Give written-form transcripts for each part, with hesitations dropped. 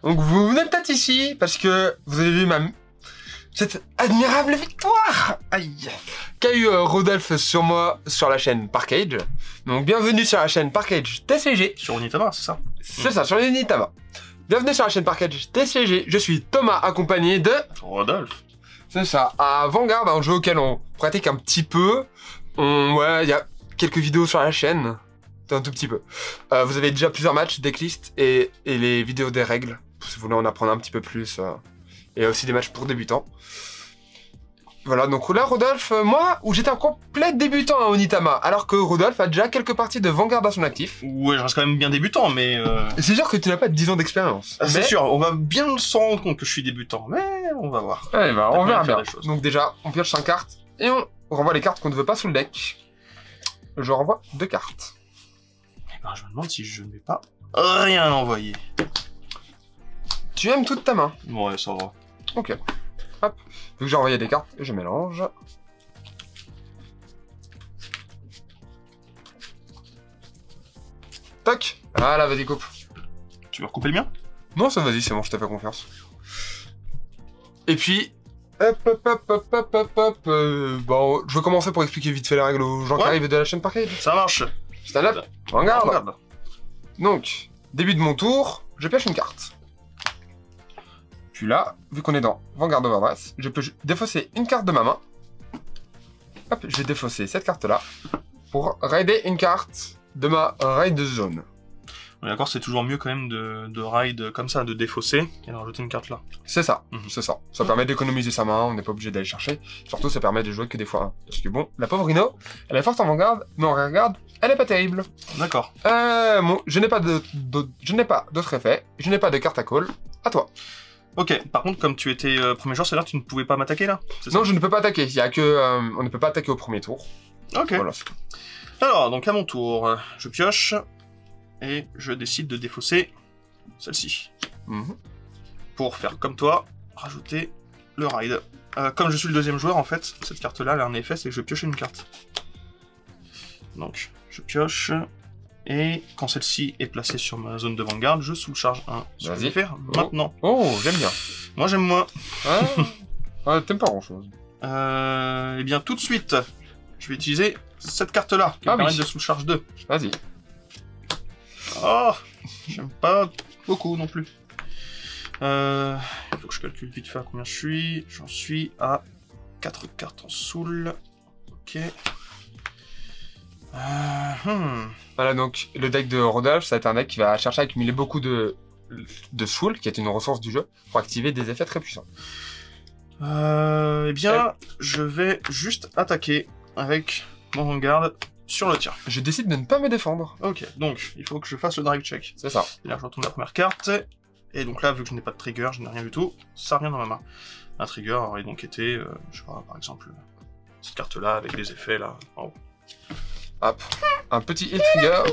Donc vous venez peut-être ici parce que vous avez vu cette admirable victoire qu'a eu Rodolphe sur moi sur la chaîne Parkage. Donc bienvenue sur la chaîne Parkage TCG. Sur Unitama, c'est ça? C'est ça, sur Unitama. Bienvenue sur la chaîne Parkage TCG. Je suis Thomas accompagné de... Rodolphe. C'est ça, à Vanguard, un jeu auquel on pratique un petit peu. Ouais, il y a quelques vidéos sur la chaîne. Un tout petit peu. Vous avez déjà plusieurs matchs, decklists et les vidéos des règles. Si vous voulez en apprendre un petit peu plus. Et aussi des matchs pour débutants. Voilà, donc là, Rodolphe, moi, où j'étais un complet débutant à Onitama, alors que Rodolphe a déjà quelques parties de Vanguard à son actif. Ouais, je reste quand même bien débutant, mais... C'est sûr que tu n'as pas 10 ans d'expérience. C'est sûr, on va bien se rendre compte que je suis débutant, mais on va voir. Allez, bah, on verra bien. Choses. Donc déjà, on pioche 5 cartes, et on renvoie les cartes qu'on ne veut pas sous le deck. Je renvoie 2 cartes. Eh ben, je me demande si je ne vais pas rien envoyer. Tu aimes toute ta main. Ouais, ça va. Ok. Hop. Vu que j'ai envoyé des cartes, je mélange. Toc. Voilà, vas-y, coupe. Tu veux recouper le mien? Non, ça vas-y, c'est bon, je t'ai fait confiance. Et puis... Hop, hop, hop, hop, hop, hop, hop. Bon, je vais commencer pour expliquer vite fait les règles aux gens qui arrivent de la chaîne Parkage. Ça marche. Stand up. Regarde. Donc, début de mon tour, je pioche une carte. Puis là, vu qu'on est dans Vanguard Overdress, je peux défausser une carte de ma main. Hop, je vais défausser cette carte-là pour raider une carte de ma raid zone. On est d'accord, c'est toujours mieux quand même de raid comme ça, de défausser, et de rajouter une carte là. C'est ça, c'est ça. Ça permet d'économiser sa main, on n'est pas obligé d'aller chercher. Surtout, ça permet de jouer que des fois 1. Parce que bon, la pauvre Rhino, elle est forte en Vanguard, mais en regarde, elle est pas terrible. D'accord. Bon, je n'ai pas d'autre effet, je n'ai pas de carte à call. À toi. Ok, par contre, comme tu étais premier joueur, c'est-à-dire que tu ne pouvais pas m'attaquer là? Non, je ne peux pas attaquer. Il y a que, on ne peut pas attaquer au premier tour. Ok. Voilà. Alors, donc à mon tour, je pioche et je décide de défausser celle-ci. Pour faire comme toi, rajouter le raid. Comme je suis le deuxième joueur, en fait, cette carte-là, elle a un effet, c'est que je pioche une carte. Donc, je pioche. Et quand celle-ci est placée sur ma zone de Vanguard, je sous-charge un. Ce que je vais faire maintenant. Oh, j'aime bien. Moi, j'aime moins. Ah, t'aimes pas grand-chose. Eh bien, tout de suite, je vais utiliser cette carte-là, qui me permet de sous-charge 2. Vas-y. Oh, j'aime pas beaucoup non plus. Il faut que je calcule vite fait à combien je suis. J'en suis à 4 cartes en soul. Ok. Voilà, donc le deck de Rodolphe, ça va être un deck qui va chercher à accumuler beaucoup de soul, qui est une ressource du jeu, pour activer des effets très puissants. Eh bien, je vais juste attaquer avec mon Vanguard sur le tir. Je décide de ne pas me défendre. Ok, donc il faut que je fasse le drive check. C'est ça. Et là, je retourne la première carte. Et donc là, vu que je n'ai pas de trigger, je n'ai rien du tout, ça revient dans ma main. Un trigger aurait donc été, je sais pas, par exemple, cette carte-là avec les effets là en haut. Hop, un petit heal trigger.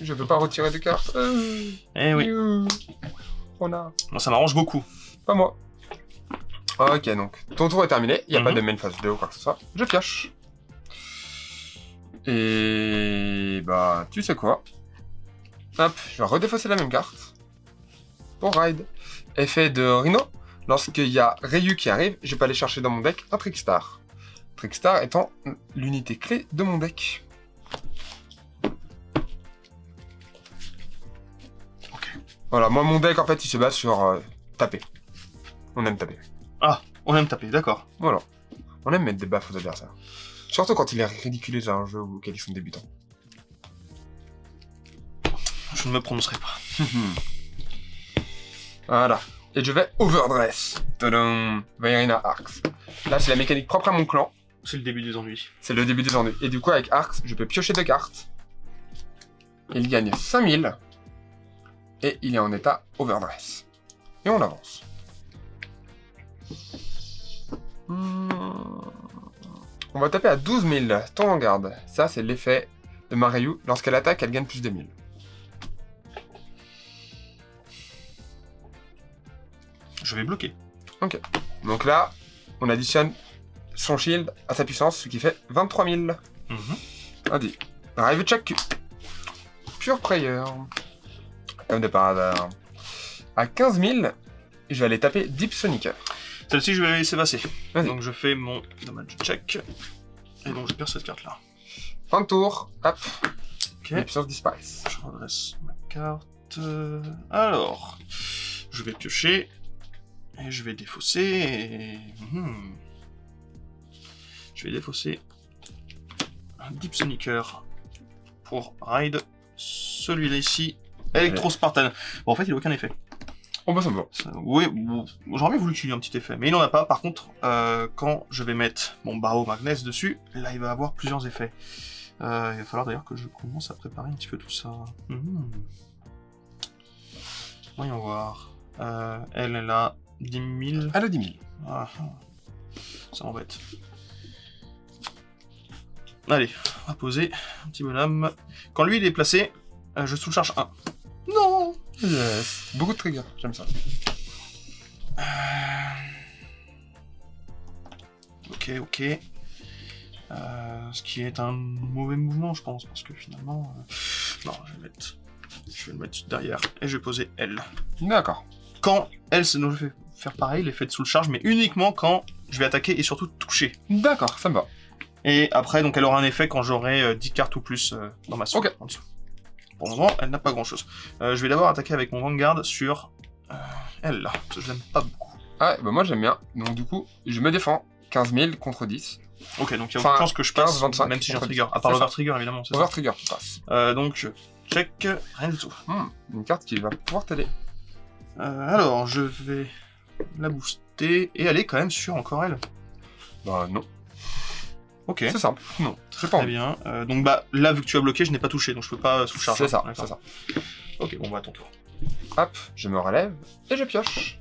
Je peux pas retirer de cartes. Eh oui. On a. Moi, ça m'arrange beaucoup. Pas moi. Ok, donc ton tour est terminé. Il n'y a pas de main phase 2 ou quoi que ce soit. Je pioche. Et bah, tu sais quoi? Hop, je vais redéfausser la même carte. Pour raid. Effet de Rhino. Lorsqu'il y a Ryu qui arrive, je peux aller chercher dans mon deck un Trickstar. Trickstar étant l'unité clé de mon deck. Ok. Voilà, moi mon deck en fait il se base sur taper. On aime taper. Ah, on aime taper, d'accord. Voilà. On aime mettre des baffes aux adversaires. Surtout quand il est ridiculé dans un jeu auquel ils sont débutants. Je ne me prononcerai pas. Voilà. Et je vais overdress. Tadam. Vairina Arcs. Là c'est la mécanique propre à mon clan. C'est le début des ennuis. C'est le début des ennuis. Et du coup, avec Arcs, je peux piocher 2 cartes. Il gagne 5000. Et il est en état overdress. Et on avance. On va taper à 12 000. Ton en garde. Ça, c'est l'effet de Mareyu. Lorsqu'elle attaque, elle gagne plus de 1000. Je vais bloquer. Ok. Donc là, on additionne son shield à sa puissance, ce qui fait 23 000. Vas-y. Arrive check. Pure prayer. Comme de par hasard. à 15 000, et je vais aller taper Deep Sonicer. Celle-ci, je vais la laisser passer. Vas-y. Donc je fais mon damage check. Et donc je perds cette carte-là. Fin de tour, hop, Ok. les puissances disparaissent. Je redresse ma carte. Alors, je vais piocher. Et je vais défausser. Et... Je vais défausser un Deep Sonicer pour Ride. Celui-là ici, Electro Spartan. Bon, en fait, il n'a aucun effet. Oh bah ça me va. Oui, bon, j'aurais bien voulu qu'il y ait un petit effet, mais il n'en a pas. Par contre, quand je vais mettre mon Barreau Magnus dessus, là, il va avoir plusieurs effets. Il va falloir d'ailleurs que je commence à préparer un petit peu tout ça. Voyons voir. Elle a 10 000. Elle a 10 000. Ah, ça m'embête. Allez, on va poser un petit bonhomme. Quand lui il est placé, je sous-charge 1. Non. Yes. Beaucoup de triggers, j'aime ça. Ok. Ce qui est un mauvais mouvement, je pense, parce que finalement... Non, je vais le mettre derrière, et je vais poser L. D'accord. Quand elle, je vais faire pareil, l'effet de sous-charge, mais uniquement quand je vais attaquer et surtout toucher. D'accord, ça me va. Et après, donc elle aura un effet quand j'aurai 10 cartes ou plus dans ma soupe. Ok. En dessous. Pour le moment, elle n'a pas grand-chose. Je vais d'abord attaquer avec mon Vanguard sur elle, là, parce que je l'aime pas beaucoup. Ah, bah moi j'aime bien. Donc du coup, je me défends. 15 000 contre 10. Ok, donc il y a aucune chance que je passe, 25, même si j'ai un contre trigger. 10. À part C'est l'over ça. trigger, évidemment. C'est Over ça. trigger, tu passes. Donc je check, rien du tout. Une carte qui va pouvoir t'aider. Alors, je vais la booster, et elle est quand même sur encore elle. Bah non. Ok. C'est simple. Non, c'est pas Très envie. bien. Donc bah là, vu que tu as bloqué, je n'ai pas touché, donc je peux pas sous-charger. C'est ça, D'accord. c'est ça. Ok, bon bah à ton tour. Hop, je me relève et je pioche.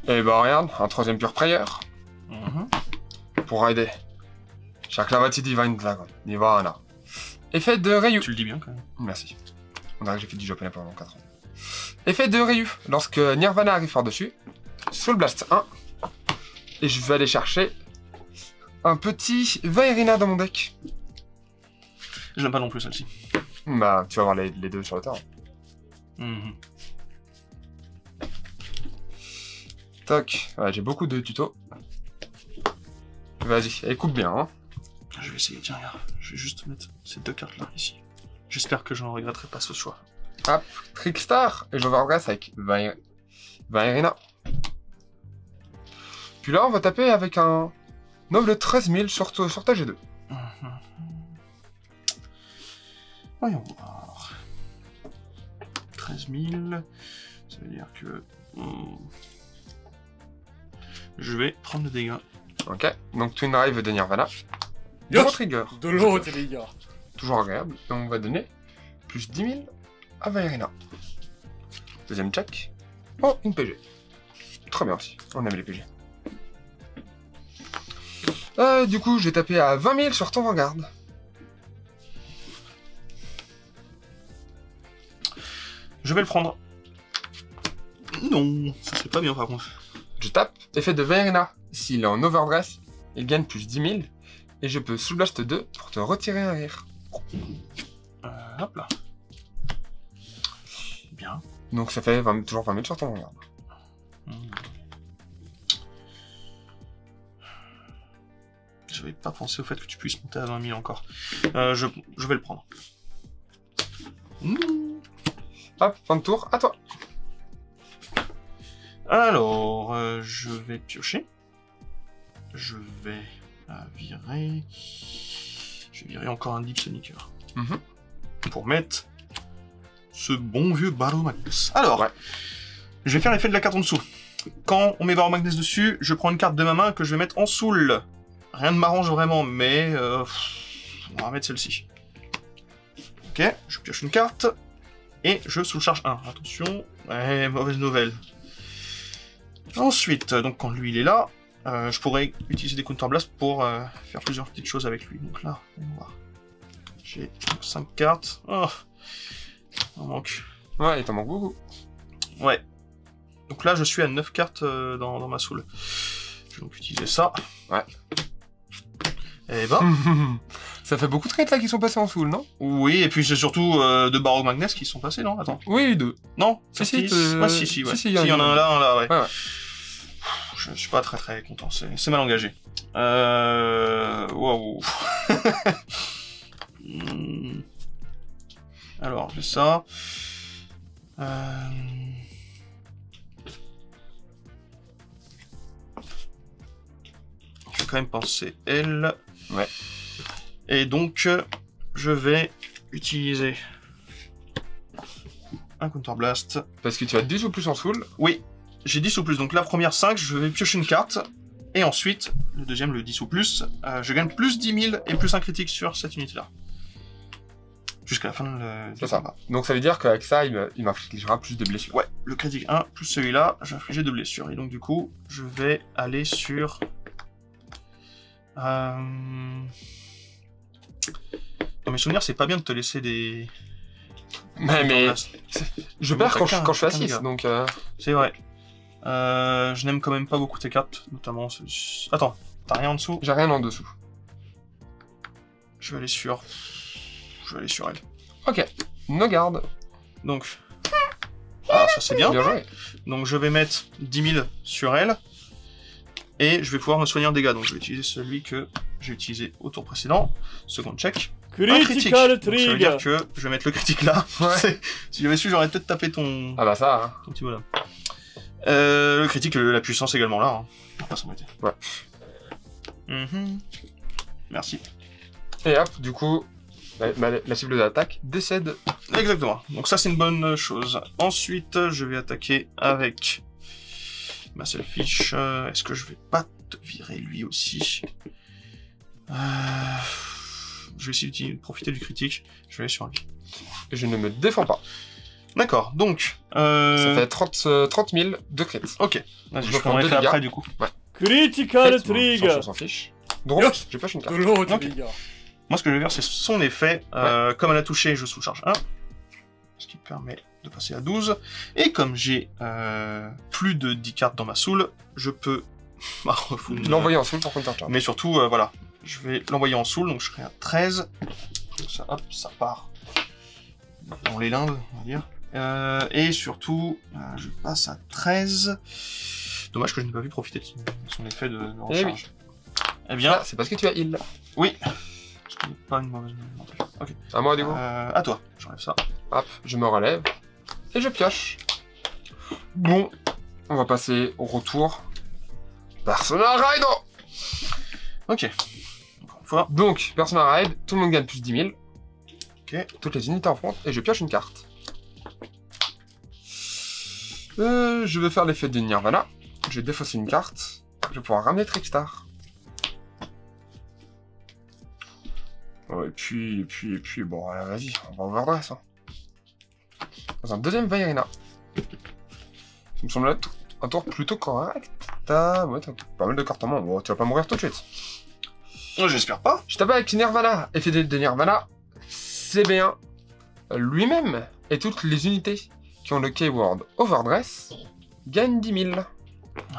Et bah regarde, un troisième Pure Prayer pour aider. Chakravati Divine Dragon, Nirvana. Effet de Ryu. Tu le dis bien quand même. Merci. On dirait que j'ai fait du japonais pendant 4 ans. Effet de Ryu. Lorsque Nirvana arrive par-dessus, Soul Blast 1. Et je vais aller chercher un petit Vaerina dans mon deck. Je n'aime pas non plus celle-ci. Bah, tu vas voir les deux sur le terrain. Toc. Ouais, j'ai beaucoup de tutos. Vas-y, écoute bien, hein. Je vais essayer, tiens, regarde. Je vais juste mettre ces deux cartes-là, ici. J'espère que je n'en regretterai pas ce choix. Hop, Trickstar. Et je vais regresse avec Vaerina. Puis là, on va taper avec un noble de 13 000 sur ta G2. Voyons voir. 13 000. Ça veut dire que... je vais prendre le dégât. Ok, donc Twin Drive de Nirvana. Yo, Gros trigger. de l'autre, les gars. Toujours agréable. Et on va donner plus 10 000 à Vaerina. Deuxième check. Oh, une PG. Très bien aussi. On aime les PG. Du coup, je vais taper à 20 000 sur ton Vanguard. Je vais le prendre. Non, ça c'est pas bien par contre. Je tape. Effet de Vaerina. S'il est en overdress, il gagne plus 10 000. Et je peux Soul Blast 2 pour te retirer un rire. Hop là. Bien. Donc ça fait toujours 20 000 sur ton Vanguard. J'avais pas pensé au fait que tu puisses monter à 20 000 encore. Je vais le prendre. Hop, fin de tour, à toi. Alors, je vais piocher. Je vais virer... Je vais virer encore un Deep Sonicer. Pour mettre ce bon vieux Barreau Magnus. Alors, je vais faire l'effet de la carte en dessous. Quand on met Barreau Magnus dessus, je prends une carte de ma main que je vais mettre en soul. Rien ne m'arrange vraiment, mais... on va mettre celle-ci. Ok, je pioche une carte. Et je sous-charge 1. Attention, mauvaise nouvelle. Ensuite, donc quand lui il est là, je pourrais utiliser des Counter Blast pour faire plusieurs petites choses avec lui. Donc là, on va voir. J'ai 5 cartes. Oh, il en manque. Ouais, il t'en manque beaucoup. Ouais. Donc là, je suis à 9 cartes dans ma soul. Je vais donc utiliser ça. Ouais. Et ben... Ça fait beaucoup de cartes là qui sont passés en soul, non? Oui, et puis c'est surtout deux Barrow Magnus qui sont passés, non? Attends. Oui, 2. Non? Si, Sortis si, ouais, si, ouais. si, il y en a un là, ouais. Ouais, ouais. Je suis pas très content, c'est mal engagé. Waouh. Alors, j'ai ça. Je vais quand même penser elle. Ouais. Et donc, je vais utiliser un Counter Blast. Parce que tu as 10 ou plus en soul. Oui, j'ai 10 ou plus. Donc la première 5, je vais piocher une carte. Et ensuite, le deuxième, le 10 ou plus, je gagne plus 10 000 et plus un critique sur cette unité-là. Jusqu'à la fin du combat. Donc ça veut dire qu'avec ça, il m'infligera plus de blessures. Ouais, le critique 1 plus celui-là, j'ai infligé 2 blessures. Et donc du coup, je vais aller sur... Dans mes souvenirs, c'est pas bien de te laisser des... Mais je perds quand je suis à 6, gars. donc... C'est vrai. Je n'aime quand même pas beaucoup tes cartes, notamment... Attends, t'as rien en dessous? J'ai rien en dessous. Je vais aller sur elle. Ok, no garde. Donc... Ah, ça c'est bien. Bien joué. Donc je vais mettre 10 000 sur elle. Et je vais pouvoir me soigner en dégâts. Donc je vais utiliser celui que j'ai utilisé au tour précédent. Second check. Un critique. Donc, ça veut dire que je vais mettre le critique là. Ouais. Si j'avais su, j'aurais peut-être tapé ton... Ah bah ça, hein. ton petit bonhomme. Le critique, la puissance également là. Hein. On va pas s'embêter. Ouais. Merci. Et hop, du coup, la cible d'attaque décède. Exactement. Donc ça c'est une bonne chose. Ensuite, je vais attaquer avec ma selfish. Est-ce que je vais pas te virer lui aussi? Je vais essayer de profiter du critique. Je vais aller sur lui. Je ne me défends pas. D'accord, donc... Ça fait 30 000 de crit. Ok. Vas-y, Je je prends prends deux après dégâts. du coup. Critical Trigger. On s'en fiche. Donc, Yo. je pioche une carte. Gros Ok. trigger. Moi ce que je vais faire c'est son effet. Comme elle a touché, je sous-charge 1. Ce qui me permet de passer à 12. Et comme j'ai plus de 10 cartes dans ma soul, je peux... L'envoyer en soul pour counter charge. Mais surtout, voilà. Je vais l'envoyer en soul, donc je serai à 13. Ça, hop, ça part dans les limbes, on va dire. Et surtout, je passe à 13. Dommage que je n'ai pas vu profiter de son effet de recharge. Eh bien, Ah, c'est parce que tu as heal. oui. Ce qui n'est pas une mauvaise non plus. Ok. À moi, du coup. À toi, j'enlève ça. Hop, je me relève. Et je pioche. Bon, on va passer au retour. Persona Ride. Ok. Encore une fois. Donc, Persona Ride, tout le monde gagne plus 10 000. Ok. Toutes les unités en front, et je pioche une carte. Je vais faire l'effet de Nirvana. Je vais défausser une carte. Je vais pouvoir ramener Trickstar. Oh, et puis, bon, vas-y, on va overdress. Hein. Dans un deuxième Vairina. Ça me semble être un tour plutôt correct. T'as pas mal de cartes en main. Bon, tu vas pas mourir tout de suite. J'espère pas. Je tape avec Nirvana. Effet de Nirvana, c'est bien. Lui-même et toutes les unités qui ont le keyword Overdress gagnent 10 000.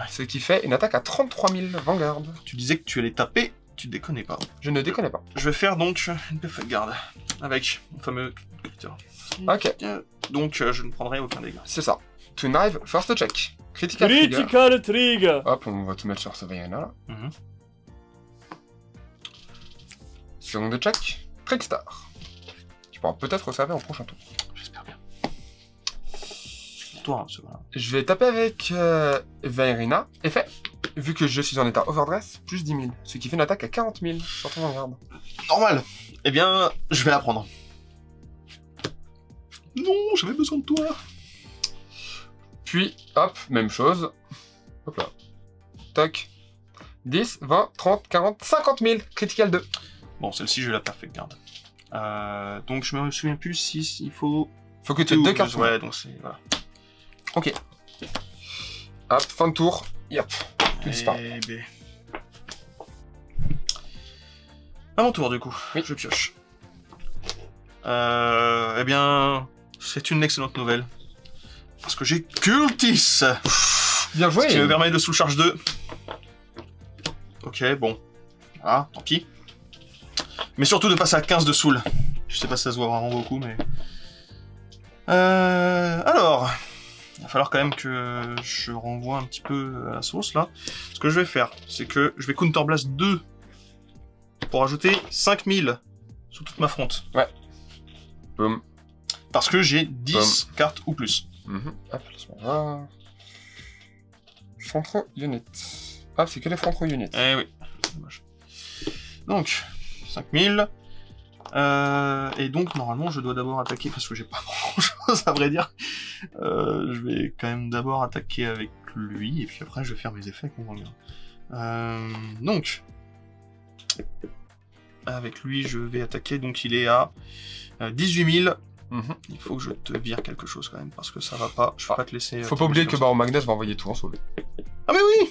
Ce qui fait une attaque à 33 000 Vanguard. Tu disais que tu allais taper, tu déconnais pas. Je ne déconne pas. Je vais faire donc une perfect guard avec mon fameux critter. Ok, Donc je ne prendrai aucun dégât. c'est ça. To knife, first check. Critical trigger. Critical Trigger. Hop, on va tout mettre sur ce Vairina là. Second check. Trickstar. Tu pourras peut-être resservir au prochain tour. J'espère bien. Pour toi, hein, c'est voilà. Je vais taper avec Vairina. Effet. Vu que je suis en état overdress, plus 10 000. Ce qui fait une attaque à 40 000 sur ton Vanguard. Normal. Eh bien, je vais la prendre. Non, j'avais besoin de toi. Puis, hop, même chose. Hop là. Toc. 10, 20, 30, 40, 50 000. Critical 2. Bon, celle-ci, je vais la perfect guard. Donc je me souviens plus si il faut... Faut que tu aies deux cartes. Ouais, donc c'est... Voilà. Ok. Hop, fin de tour. Yep. Tout disparaît. B. À mon tour, du coup. Oui. Je pioche. Eh bien... C'est une excellente nouvelle. Parce que j'ai Cultis. Bien joué. Ce qui me permet de sous-charge 2. Ok, bon. Ah, tant pis. Mais surtout de passer à 15 de soul. Je sais pas si ça se voit vraiment beaucoup, mais... alors... Il va falloir quand même que je renvoie un petit peu à la sauce, là. Ce que je vais faire, c'est que je vais Counterblast 2 pour ajouter 5000 sous toute ma fronte. Ouais. Boum. Parce que j'ai 10 cartes ou plus. Hop, laisse-moi voir. Frontro unit. Ah, c'est que les Frontro unit. Eh oui. Dommage. Donc, 5000. Et donc, normalement, je dois d'abord attaquer, parce que j'ai pas grand-chose à vrai dire. Je vais quand même d'abord attaquer avec lui, et puis après, je vais faire mes effets, comprends-le. Donc, avec lui, je vais attaquer, donc il est à 18 000. Il faut que je te vire quelque chose quand même, parce que ça va pas, je peux pas te laisser... Faut pas oublier que Baron Magnus va envoyer tout en sauvé. Ah mais oui!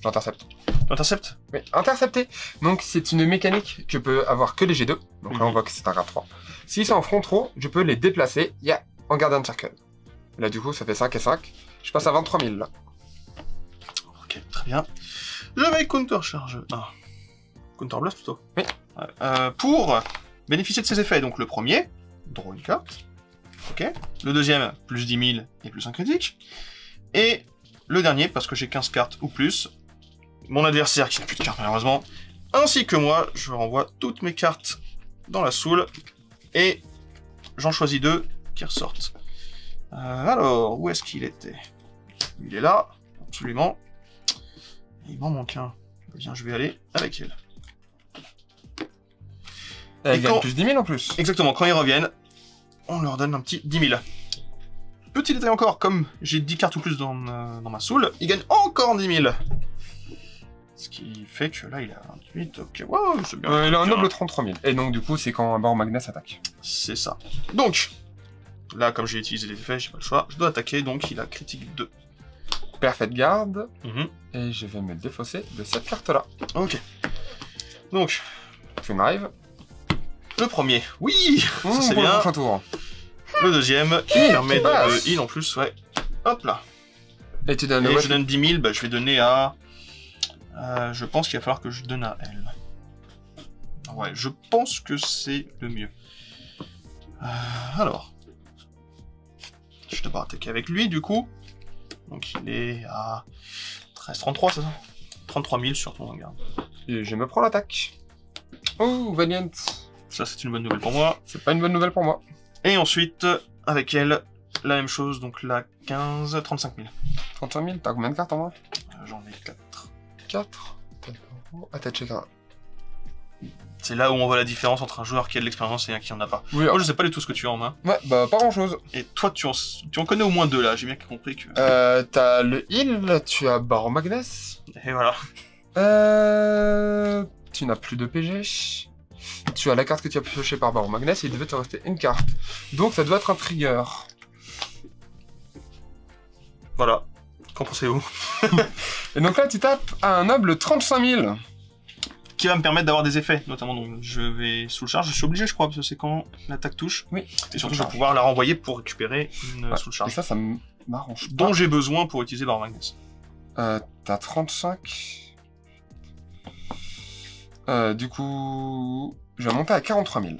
J'intercepte. T'interceptes? Oui, intercepté. Donc c'est une mécanique que peut avoir que les G2. Donc là on voit que c'est un grade 3. S'ils sont en front row, je peux les déplacer en Guardian Circle. Là du coup ça fait 5 et 5. Je passe à 23 000 là. Ok, très bien. Je vais countercharge. Ah. Counterblast plutôt. Oui. Pour bénéficier de ses effets, donc le premier, draw une carte. Ok. Le deuxième, plus 10 000 et plus un critique. Et le dernier, parce que j'ai 15 cartes ou plus, mon adversaire qui n'a plus de cartes malheureusement, ainsi que moi, je renvoie toutes mes cartes dans la soul, et j'en choisis 2 qui ressortent. Alors, où est-ce qu'il était? Il est là, absolument. Il m'en manque un. Eh bien, je vais aller avec elle. Elle gagne plus 10 000 en plus. Exactement, quand ils reviennent, on leur donne un petit 10 000. Petit détail encore, comme j'ai 10 cartes ou plus dans ma soul, ils gagnent encore 10 000. Ce qui fait que là, il a 28, ok, wow, c'est bien. Il a un noble 33 000. Et donc, du coup, c'est quand un Baron Magnus attaque. C'est ça. Donc, là, comme j'ai utilisé les effets, j'ai pas le choix. Je dois attaquer, donc il a critique 2. Perfect garde. Et je vais me défausser de cette carte-là. Ok. Donc, Twin Drive. le premier, oui, ça c'est bien. Prochain tour. Le deuxième, qui permet de heal en plus, ouais. Hop là. Et tu donnes Et je donne 10 000, bah, je vais donner à... je pense qu'il va falloir que je donne à elle. Ouais, je pense que c'est le mieux. Alors. Je vais d'abord attaquer avec lui, du coup. Donc il est à 13,33, c'est ça? 33 000 sur ton garde. Et je me prends l'attaque. Oh, Valiant. Ça, c'est une bonne nouvelle pour moi. C'est pas une bonne nouvelle pour moi. Et ensuite, avec elle, la même chose, donc la 15, 35 000. 35 000, t'as combien de cartes en main? J'en ai 4. 4. Attaque un. C'est là où on voit la différence entre un joueur qui a de l'expérience et un qui en a pas. Oui, moi, je sais pas du tout ce que tu as en main. Ouais, bah pas grand chose. Et toi, tu en connais au moins 2 là, j'ai bien compris que... T'as le heal, tu as Baron Magnus. Et voilà. Tu n'as plus de PG. Tu as la carte que tu as piochée par Baron Magnus et il devait te rester une carte. Donc ça doit être un trigger. Voilà. Qu'en pensez-vous? Et donc là, tu tapes à un noble 35 000. Qui va me permettre d'avoir des effets, notamment. Donc je vais sous le charge, je suis obligé, je crois, parce que c'est quand l'attaque touche. Oui. Et surtout, je vais pouvoir la renvoyer pour récupérer une sous le charge. Et ça m'arrange pas. Dont j'ai besoin pour utiliser Baron Magnus. T'as 35. Du coup, je vais monter à 43 000.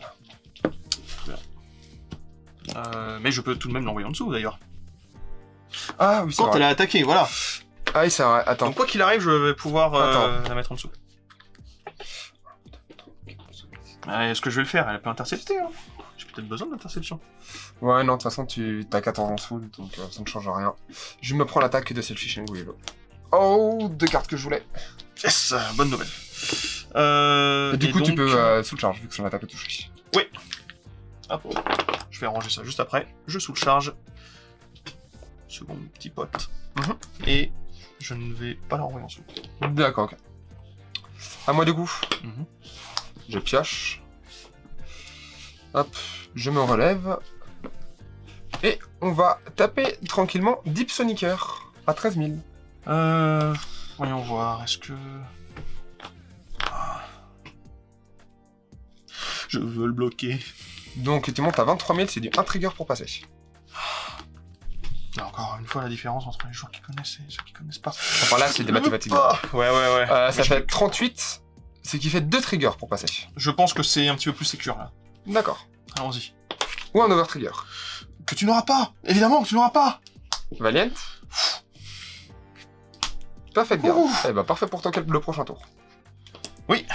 Mais je peux tout de même l'envoyer en dessous, d'ailleurs. Ah oui, c'est Quand vrai. elle a attaqué, voilà. Ah oui, c'est vrai. Attends. Donc quoi qu'il arrive, je vais pouvoir la mettre en dessous. Est-ce que je vais le faire? Elle peut intercepter, hein. J'ai peut-être besoin d'interception. Ouais, non, de toute façon, t'as 14 en dessous, donc ça ne change rien. Je me prends l'attaque de Selfish Willow. Oh, 2 cartes que je voulais. Yes, bonne nouvelle. Et du coup, donc... tu peux sous le charge, vu que son attaque est touchée. Oui. Hop. Je vais arranger ça juste après. Je sous le charge. Second petit pote. Et je ne vais pas la renvoyer en dessous. D'accord, ok. À moi du coup. Je pioche. Hop, je me relève. Et on va taper tranquillement Deep Sonicer à 13 000. Voyons voir, est-ce que... Je veux le bloquer. Donc tu montes à 23 000, c'est du 1 trigger pour passer. Là, encore une fois, la différence entre les joueurs qui connaissent et ceux qui connaissent pas. Enfin là, c'est des mathématiques. Ouais. Ça fait 38 c'est qu'il fait 2 triggers pour passer. Je pense que c'est un petit peu plus sécure, là. D'accord. Allons-y. Ou un over trigger. Que tu n'auras pas. Évidemment que tu n'auras pas. Valiant. Perfect guard. Eh bah parfait pour toi le prochain tour. Oui.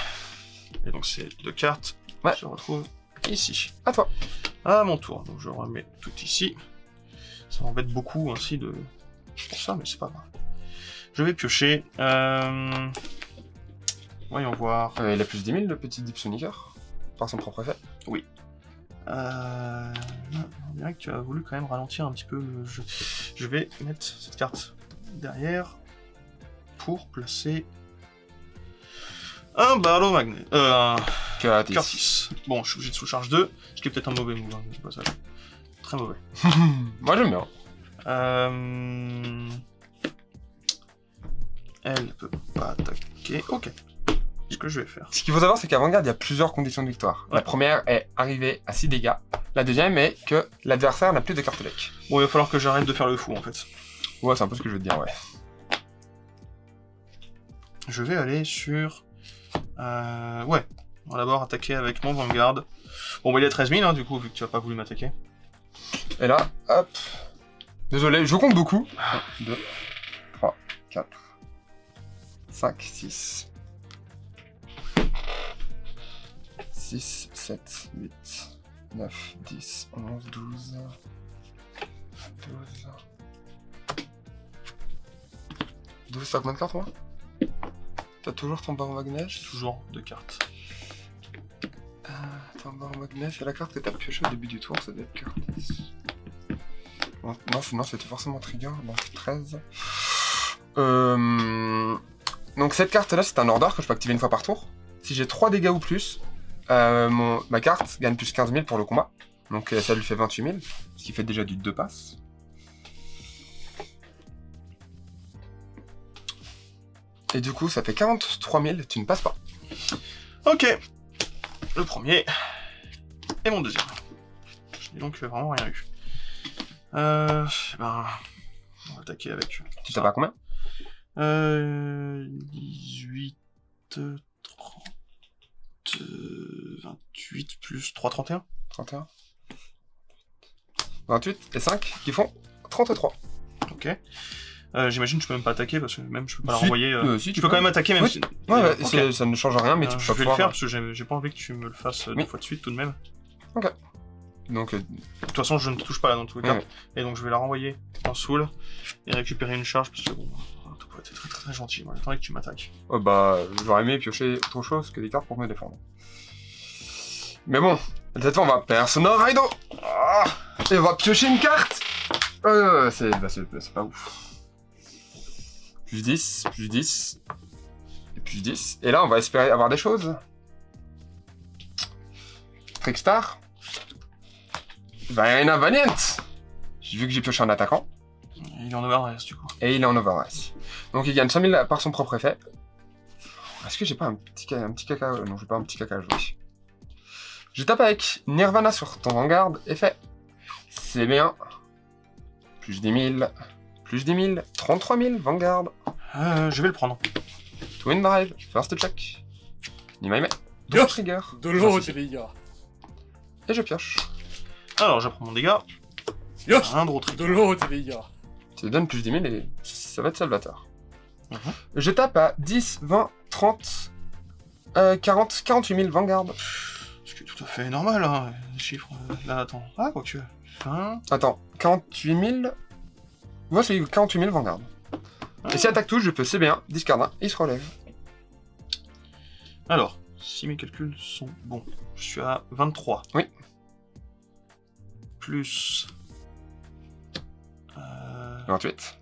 Et donc c'est 2 cartes. Ouais. Je retrouve ici. À toi. À mon tour. Donc je remets tout ici. Ça m'embête beaucoup ainsi de... pour ça, mais c'est pas grave. Je vais piocher. Voyons voir. Il a plus 10 000, le petit Dipsoniker. Par son propre effet. Oui. On dirait que tu as voulu quand même ralentir un petit peu le jeu. Je vais mettre cette carte derrière pour placer un Barlow Magnet. Curtis. Bon, je suis obligé de sous-charge 2, ce qui est peut-être un mauvais move, hein, c'est pas ça. Très mauvais. Moi j'aime bien. Elle peut pas attaquer. Ok. Ce que je vais faire. Ce qu'il faut savoir, c'est qu'avant-garde, il y a plusieurs conditions de victoire. Ouais. La première est arriver à 6 dégâts. La deuxième est que l'adversaire n'a plus de carte deck. Bon, il va falloir que j'arrête de faire le fou en fait. Ouais, c'est un peu ce que je veux te dire, ouais. Je vais aller sur... ouais. On va d'abord attaquer avec mon Vanguard. Bon, bah il est à 13 000, hein, du coup, vu que tu n'as pas voulu m'attaquer. Et là, hop. Désolé, je compte beaucoup. 1, 2, 3, 4, 5, 6. 6, 7, 8, 9, 10, 11, 12... 12, t'as combien de cartes, moi? T'as toujours ton baron Magnet? Toujours 2 cartes. Ton baron Magnet, c'est la carte que t'as pioché au début du tour, ça doit être Curtis. Non, c'était forcément Trigger, donc 13. Donc cette carte-là, c'est un order que je peux activer une fois par tour. Si j'ai 3 dégâts ou plus, ma carte gagne plus 15 000 pour le combat. Donc ça lui fait 28 000, ce qui fait déjà du 2 passes. Et du coup, ça fait 43 000, tu ne passes pas. Ok. Le premier. Et mon deuxième. Je n'ai donc vraiment rien eu. Ben... On va attaquer avec... Tu tapes à combien? 18... 30... 28 plus 3, 31. 31. 28 et 5 qui font 33. Ok. J'imagine que je peux même pas attaquer parce que même je peux pas la Si, renvoyer. si, tu peux quand même attaquer même oui. si... Ouais, okay. Ça ne change rien, mais tu peux je vais pouvoir... le faire parce que j'ai pas envie que tu me le fasses 2 fois de suite tout de même. Ok. Donc... De toute façon, je ne te touche pas là dans tous les cas. Et donc je vais la renvoyer en soul et récupérer une charge parce que bon... Tu pourrais être très très gentil, moi j'attendais que tu m'attaques. Oh bah, j'aurais aimé piocher autre chose que des cartes pour me défendre. Mais bon, cette fois on va Persona Raido. Et on va piocher une carte. C'est pas ouf. Plus 10, plus 10, et plus 10. Et là on va espérer avoir des choses. Trickstar. Vaina Valiant. Vu que j'ai pioché un attaquant. Il est en overrace du coup. Et il est en overrace. Donc il gagne 100 000 par son propre effet. Est-ce que j'ai pas un petit caca? Non, j'ai pas un petit caca à jouer. Je tape avec Nirvana sur ton Vanguard. Effet. C'est bien. Plus 10 000. Plus 10 000. 33 000 Vanguard. Je vais le prendre. Twin Drive. First check. Nimaime. Yo, Trigger. de l'eau, les gars. Et je pioche. Alors, je prends mon dégât. Yo, Un gros trigger. de l'eau, les gars. Ça donne plus 10 000 et ça va être salvateur. Je tape à 10, 20, 30, 40, 48 000 Vanguard. Ce qui est tout à fait normal, hein, les chiffres. Là, attends. Ah, quoi que tu veux. Fin... Attends, 48 000. Moi, c'est 48 000 Vanguard. Et si attaque touche, je peux CB1, discard 1, et il se relève. Alors, si mes calculs sont bons, je suis à 23. Oui. Plus... 28.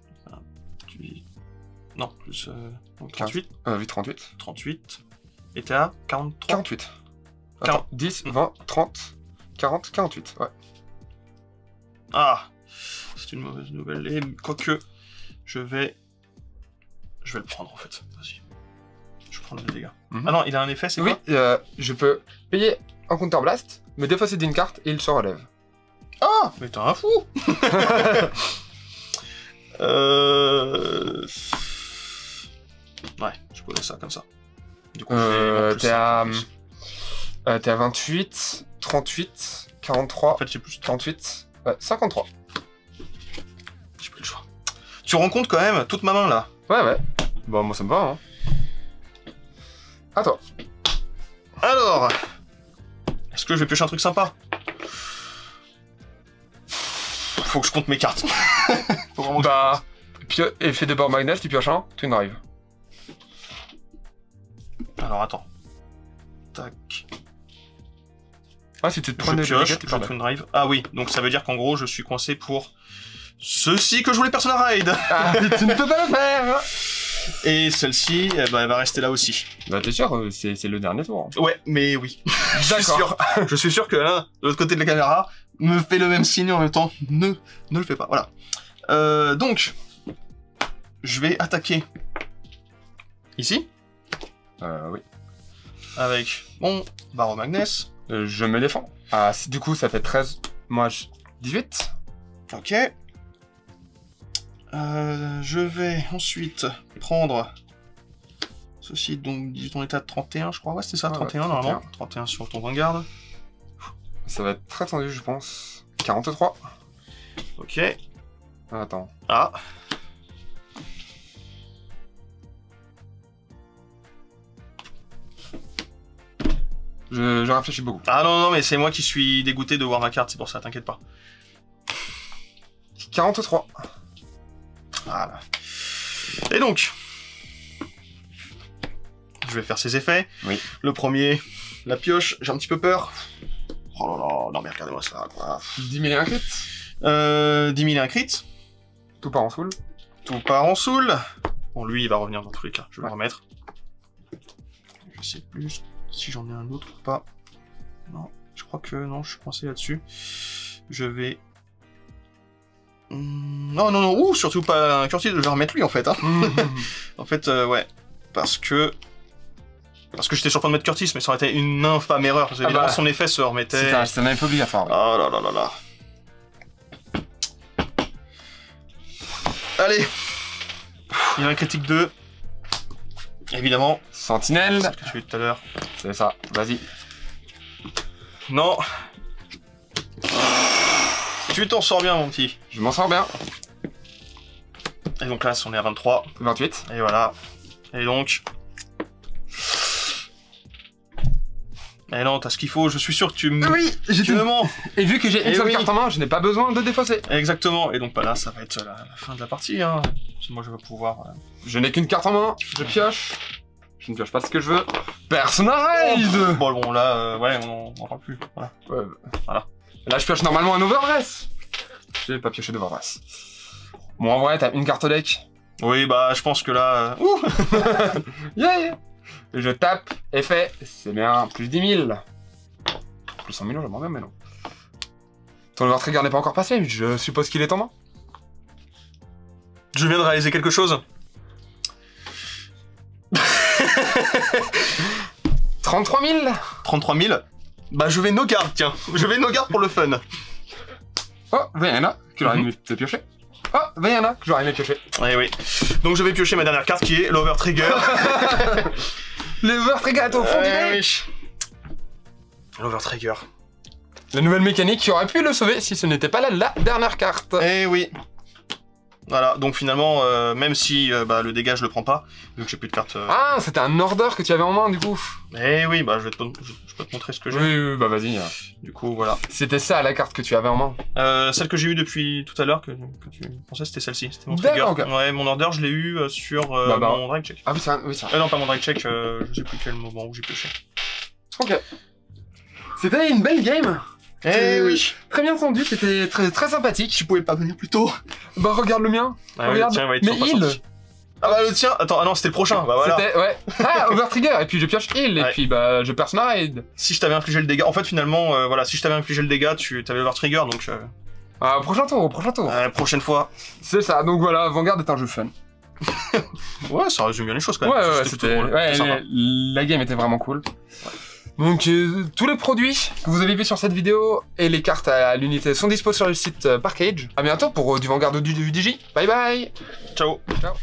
28... Non, plus... donc 38. 8, 38. 38. Et t'es à 43. 48. Attends, 10, 20, 30, 40, 48, ouais. Ah, c'est une mauvaise nouvelle. Et quoique, je vais le prendre en fait. Vas-y. Je vais prendre les dégâts. Ah non, il a un effet, c'est quoi? Oui, je peux payer en counterblast, me défausser d'une carte et il se relève. Ah, mais t'es un fou. Ouais, je peux laisser ça comme ça. Du coup, je vais plus t'es à... plus. T'es à 28, 38, 43, En fait, j'ai plus. 48, ouais, 53. J'ai plus le choix. Tu rends compte quand même, toute ma main là. Ouais, ouais. Bon, moi ça me va, hein. À toi. Alors, est-ce que je vais piocher un truc sympa? Faut que je compte mes cartes. Faut vraiment que Bah, effet de bord magnet, tu pioches un, Twin Drive. Alors attends. Tac. Ah, si tu te Je prenais pioche, dégâts, tu je perdais. Twin Drive. Ah oui, donc ça veut dire qu'en gros, je suis coincé pour ceci que je voulais Persona Ride. Ah, tu ne peux pas le faire. Et celle-ci, eh ben, elle va rester là aussi. Bah, t'es sûr, c'est le dernier tour. Ouais, mais oui. Je suis D'accord. sûr. Je suis sûr que là, de l'autre côté de la caméra, me fait le même signe en même temps. Ne le fais pas. Voilà. Donc, je vais attaquer ici Oui. avec mon Barreau Magnus. Je me défends. Ah, du coup, ça fait 13. Moi, 18. Ok. Je vais ensuite prendre ceci, donc dis ton état de 31, je crois. Ouais, c'était ça, Ouais, 31 ouais, normalement. 31 sur ton Vanguard. Ça va être très tendu, je pense. 43. Ok. Ah, attends. Ah. Je réfléchis beaucoup. Ah non, mais c'est moi qui suis dégoûté de voir ma carte, c'est pour ça, t'inquiète pas. 43. Voilà. Et donc, je vais faire ses effets. Oui. Le premier, la pioche, j'ai un petit peu peur. Oh là là, non mais regardez-moi ça, quoi. 10 000 et un crit. 10 000 et un crit, Tout part en soul. tout part en soul. Bon, lui, il va revenir dans tous les cas, je vais Ouais. le remettre. Je sais plus si j'en ai un autre ou pas. Non, je crois que non, je suis coincé là-dessus. Je vais... Non, non, non, ouh, surtout pas un Curtis, je vais remettre lui en fait. Hein. En fait, ouais, parce que j'étais sur le point de mettre Curtis, mais ça aurait été une infâme erreur, parce que évidemment bah, son effet se remettait... C'est un info obligatoire. Oh là là là là. Allez. Il y a un critique 2. Évidemment, Sentinelle. c'est ce que j'ai eu tout à l'heure. C'est ça, vas-y. Non. Tu t'en sors bien, mon petit. Je m'en sors bien. Et donc là, on est à 23. 28. Et voilà. Et donc... Eh non, t'as ce qu'il faut, je suis sûr que tu me... Oui, Tu me mens. Et vu que j'ai une Eh seule oui. carte en main, je n'ai pas besoin de défausser. Exactement. Et donc bah là, ça va être la fin de la partie. Hein. Parce que moi, je vais pouvoir... Je n'ai qu'une carte en main, je pioche. Je ne pioche pas ce que je veux. Persona Ride. Bon, là, ouais, on n'en parle plus. Voilà. Ouais. Voilà. Là, je pioche normalement un Overdress. J'ai pas pioché d'Overdress. Bon, en vrai, t'as une carte au deck. Oui, bah, je pense que là... Ouh. Yeah. Je tape, effet, c'est bien, plus 10 000. Plus 100 000, j'aimerais bien, mais non. Ton Overtrigger n'est pas encore passé, je suppose qu'il est en main. Je viens de réaliser quelque chose. 33 000. 33 000. Bah, je vais no-guard, tiens. Je vais no-guard pour le fun. Oh, Vaiana, que j'aurais aimé te piocher. Oh, Vaiana, que j'aurais aimé piocher. Eh oui. Donc, je vais piocher ma dernière carte qui est l'Overtrigger. L'Overtrigger est au fond du deck. oui. L'Overtrigger. La nouvelle mécanique qui aurait pu le sauver si ce n'était pas la dernière carte. Eh oui. Voilà, donc finalement, même si bah, le dégât je le prends pas, vu que j'ai plus de cartes. Ah, c'était un order que tu avais en main du coup. Eh oui, bah je peux te montrer ce que j'ai. Oui, bah vas-y. Du coup, voilà. C'était ça la carte que tu avais en main. Celle que j'ai eue depuis tout à l'heure, que tu pensais, c'était celle-ci. C'était mon trigger. D'accord, ok. Ouais, mon order, je l'ai eu sur Bah. mon drag check. Ah oui, c'est un... Non, pas mon drag check, je sais plus quel moment où j'ai pioché. Ok. C'était une belle game. Eh oui. Très bien tendu, c'était très sympathique. Tu pouvais pas venir plus tôt. Bah regarde le mien. Ah, Regarde. le tien va être Mais toujours pas il. sorti. Ah bah le tien, attends, ah non, c'était le prochain, bah voilà. C'était, ouais. Ah, Overtrigger, et puis je pioche heal, et Ouais. puis bah je Persona Ride. Si je t'avais infligé le dégât, en fait finalement, voilà, si je t'avais infligé le dégât, tu t'avais l'Overtrigger, donc Ah, prochain tour. prochaine fois. C'est ça, donc voilà, Vanguard est un jeu fun. Ouais, ça résume bien les choses quand Ouais, même. ouais, plutôt c'était... drôle, Ouais, sympa. la game était vraiment cool. Donc, tous les produits que vous avez vus sur cette vidéo et les cartes à l'unité sont dispo sur le site Parkage. À bientôt pour du Vanguard ou du DJ. Bye bye. Ciao. Ciao.